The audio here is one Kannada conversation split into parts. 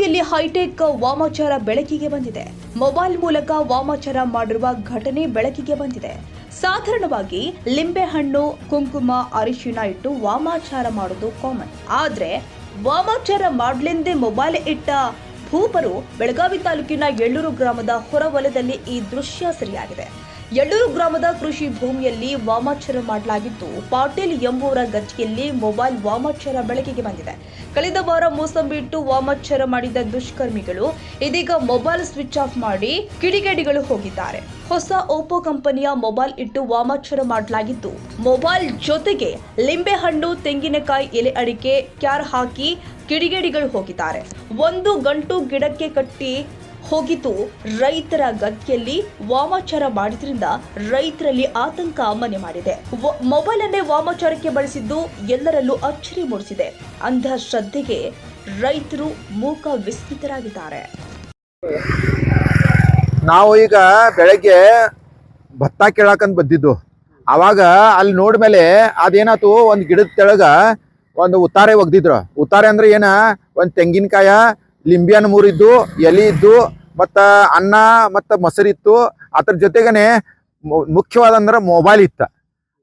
ಉಡುಪಿಯಲ್ಲಿ ಹೈಟೆಕ್ ವಾಮಾಚಾರ ಬೆಳಕಿಗೆ ಬಂದಿದೆ. ಮೊಬೈಲ್ ಮೂಲಕ ವಾಮಾಚಾರ ಮಾಡಿರುವ ಘಟನೆ ಬೆಳಕಿಗೆ ಬಂದಿದೆ. ಸಾಧಾರಣವಾಗಿ ಲಿಂಬೆಹಣ್ಣು, ಕುಂಕುಮ, ಅರಿಶಿಣ ಇಟ್ಟು ವಾಮಾಚಾರ ಮಾಡೋದು ಕಾಮನ್. ಆದ್ರೆ ವಾಮಾಚಾರ ಮಾಡ್ಲೆಂದೇ ಮೊಬೈಲ್ ಇಟ್ಟ ಭೂಪರು ಬೆಳಗಾವಿ ತಾಲೂಕಿನ ಯಳ್ಳೂರು ಗ್ರಾಮದ ಹೊರವಲಯದಲ್ಲಿ ಈ ದೃಶ್ಯ ಸೆರೆಯಾಗಿದೆ. ಯಳ್ಳೂರು ಗ್ರಾಮದ ಕೃಷಿ ಭೂಮಿಯಲ್ಲಿ ವಾಮಾಚಾರ ಮಾಡಲಾಗಿದ್ದು, ಪಾಟೀಲ್ ಎಂಬುವರ ಗದ್ದಿಗೆಯಲ್ಲಿ ಮೊಬೈಲ್ ವಾಮಾಚಾರ ಬೆಳಕಿಗೆ ಬಂದಿದೆ. ಕಳೆದ ವಾರ ಮೋಸಂಬಿ ಇಟ್ಟು ವಾಮಾಚಾರ ಮಾಡಿದ ದುಷ್ಕರ್ಮಿಗಳು ಇದೀಗ ಮೊಬೈಲ್ ಸ್ವಿಚ್ ಆಫ್ ಮಾಡಿ ಕಿಡಿಗೇಡಿಗಳು ಹೋಗಿದ್ದಾರೆ. ಹೊಸ ಓಪೋ ಕಂಪನಿಯ ಮೊಬೈಲ್ ಇಟ್ಟು ವಾಮಾಚಾರ ಮಾಡಲಾಗಿದ್ದು, ಮೊಬೈಲ್ ಜೊತೆಗೆ ಲಿಂಬೆಹಣ್ಣು, ತೆಂಗಿನಕಾಯಿ, ಎಲೆ ಅಡಿಕೆ, ಕ್ಯಾರ್ ಹಾಕಿ ಕಿಡಿಗೇಡಿಗಳು ಹೋಗಿದ್ದಾರೆ. ಒಂದು ಗಂಟು ಗಿಡಕ್ಕೆ ಕಟ್ಟಿ ಹೋಗಿದ್ದು, ರೈತರ ಗದ್ದೆಯಲ್ಲಿ ವಾಮಾಚಾರ ಮಾಡಿದ್ರಿಂದ ರೈತರಲ್ಲಿ ಆತಂಕ ಮನೆ ಮಾಡಿದೆ. ಮೊಬೈಲ್ ಅನ್ನೇ ವಾಮಾಚಾರಕ್ಕೆ ಬಳಸಿದ್ದು ಎಲ್ಲರಲ್ಲೂ ಅಚ್ಚರಿ ಮೂಡಿಸಿದೆ. ಅಂಧಶ್ರದ್ಧೆಗೆ ರೈತರು ಮೂಕ ವಿಸ್ಮಿತರಾಗಿದ್ದಾರೆ. ನಾವು ಈಗ ಬೆಳಗ್ಗೆ ಭತ್ತ ಕೇಳಾಕಂತ ಬಂದಿದ್ದು, ಅವಾಗ ಅಲ್ಲಿ ನೋಡ್ಮೇಲೆ ಅದೇನಾಯ್ತು, ಒಂದು ಗಿಡದ ತೆಳಗ ಒಂದು ಉತ್ತಾರೆ ಒಗ್ದಿದ್ರು. ಉತ್ತಾರೆ ಅಂದ್ರೆ ಏನ, ಒಂದು ತೆಂಗಿನಕಾಯ, ಲಿಂಬಿಯನ್ನು ಮೂರಿದ್ದು, ಎಲೆ ಇದ್ದು, ಮತ್ತು ಅನ್ನ ಮತ್ತು ಮೊಸರಿತ್ತು. ಅದ್ರ ಜೊತೆಗೇ ಮುಖ್ಯವಾದಂದ್ರೆ ಮೊಬೈಲ್ ಇತ್ತು.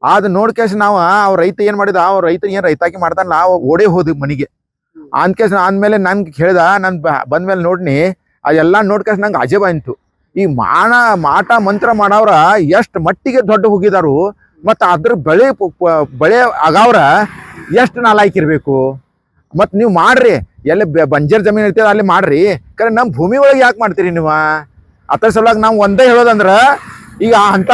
ಅದು ನೋಡ್ಕೇಸ್ ನಾವು ಅವ್ರ ರೈತ ಏನು ಮಾಡಿದ, ಅವ್ರ ರೈತ ಏನು ರೈತಾಕಿ ಮಾಡ್ತಾನೆ, ನಾವು ಓಡೇ ಹೋದ್ವಿ ಮನೆಗೆ. ಅಂದ್ಕೇಸ್ ಆದ್ಮೇಲೆ ನನ್ಗೆ ಹೇಳ್ದ, ನಾನು ಬಂದ್ಮೇಲೆ ನೋಡ್ನಿ ಅದೆಲ್ಲ ನೋಡ್ಕೇಸ್ ನಂಗೆ ಅಜಬ ಅಂತು. ಈ ಮಾಟ ಮಂತ್ರ ಮಾಡವ್ರ ಎಷ್ಟು ಮಟ್ಟಿಗೆ ದೊಡ್ಡ ಹೋಗಿದಾರು, ಮತ್ತು ಅದ್ರ ಬೆಳೆ ಆಗಾವ್ರ ಎಷ್ಟು ನಾಲಾಯ್ಕಿರ್ಬೇಕು. ಮತ್ತು ನೀವು ಮಾಡ್ರಿ, ಎಲ್ಲಿ ಬಂಜರ್ ಜಮೀನು ಇರ್ತದೆ ಅಲ್ಲಿ ಮಾಡ್ರಿ, ಕರೆ ನಮ್ಮ ಭೂಮಿ ಒಳಗೆ ಯಾಕೆ ಮಾಡ್ತೀರಿ ನೀವು? ಅದ್ರ ಸಲುವಾಗಿ ನಾವು ಒಂದೇ ಹೇಳೋದಂದ್ರೆ, ಈಗ ಅಂಥ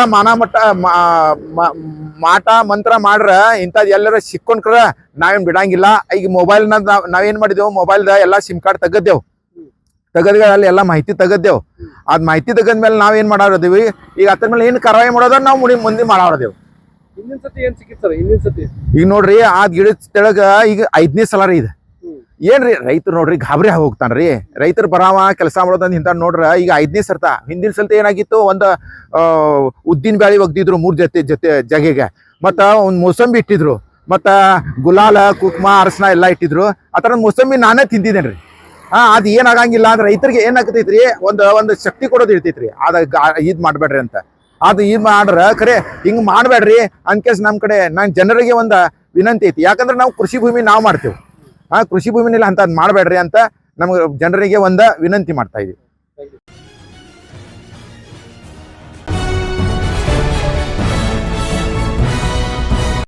ಮಾಟ ಮಂತ್ರ ಮಾಡ್ರ ಇಂಥದ್ದು ಎಲ್ಲರ ಸಿಕ್ಕೊಂಡ್ರ ನಾವೇನು ಬಿಡಂಗಿಲ್ಲ. ಈಗ ಮೊಬೈಲ್ನ ನಾವೇನು ಮಾಡಿದೆವು, ಮೊಬೈಲ್ದ ಎಲ್ಲ ಸಿಮ್ ಕಾರ್ಡ್ ತೆಗದ್ದೇವು, ಅಲ್ಲಿ ಎಲ್ಲ ಮಾಹಿತಿ ತೆಗದ್ದೇವು. ಅದು ಮಾಹಿತಿ ತೆಗದ್ಮೇಲೆ ನಾವೇನು ಮಾಡೋದಿವಿ, ಈಗ ಅದ್ರ ಮೇಲೆ ಏನು ಕಾರ್ವಾಯಿ ಮಾಡೋದ್ರ ನಾವು ಮುಂದೆ ಮಾಡೋದೇವು. ಈಗ ನೋಡ್ರಿ, ಆ ಗಿಡದ ತೆಳಗ ಈಗ 5ನೇ ಸಲ ರೀ ಇದು. ಏನ್ರಿ ರೈತರು ನೋಡ್ರಿ ಗಾಬರಿ ಹೋಗ್ತಾನ್ರಿ. ರೈತರು ಬರಾವ ಕೆಲಸ ಮಾಡೋದಂತ ಇಂಥ ನೋಡ್ರ ಈಗ 5ನೇ ಸರ್ತ. ಹಿಂದಿನ ಸಲ್ತ ಏನಾಗಿತ್ತು, ಒಂದು ಉದ್ದಿನ ಬ್ಯಾಳಿ ಒಗ್ದಿದ್ರು 3 ಜಗೆಗೆ, ಮತ್ತು ಒಂದು ಮೋಸಂಬಿ ಇಟ್ಟಿದ್ರು, ಮತ್ತು ಗುಲಾಲ, ಕುಕ್ಮ, ಅರಸಿನ ಎಲ್ಲ ಇಟ್ಟಿದ್ರು. ಆ ಥರ ಮೋಸಂಬಿ ನಾನೇ ತಿಂತಿದ್ದೇನೆ ರೀ. ಅದು ಏನಾಗಂಗಿಲ್ಲ ಅಂದ್ರೆ ರೈತರಿಗೆ ಏನಾಗ್ತೈತ್ರಿ, ಒಂದು ಶಕ್ತಿ ಕೊಡೋದು ಇರ್ತೈತ್ರಿ. ಇದು ಮಾಡ್ಬೇಡ್ರಿ ಅಂತ. ಅದು ಇದು ಮಾಡ್ರ ಖರೆ ಹಿಂಗೆ ಮಾಡಬೇಡ್ರಿ ಅನ್ಕೇಸ್ ನಮ್ಮ ಕಡೆ ನಾನು ಜನರಿಗೆ ಒಂದು ವಿನಂತಿ ಐತಿ. ಯಾಕಂದ್ರೆ ನಾವು ಕೃಷಿ ಭೂಮಿ ನಾವು ಮಾಡ್ತೇವೆ. ಕೃಷಿ ಭೂಮಿನಲ್ಲಿ ಅಂತ ಮಾಡಬೇಡ್ರಿ ಅಂತ ನಮ್ಗೆ ಜನರಿಗೆ ಒಂದು ವಿನಂತಿ ಮಾಡ್ತಾ ಇದೀವಿ.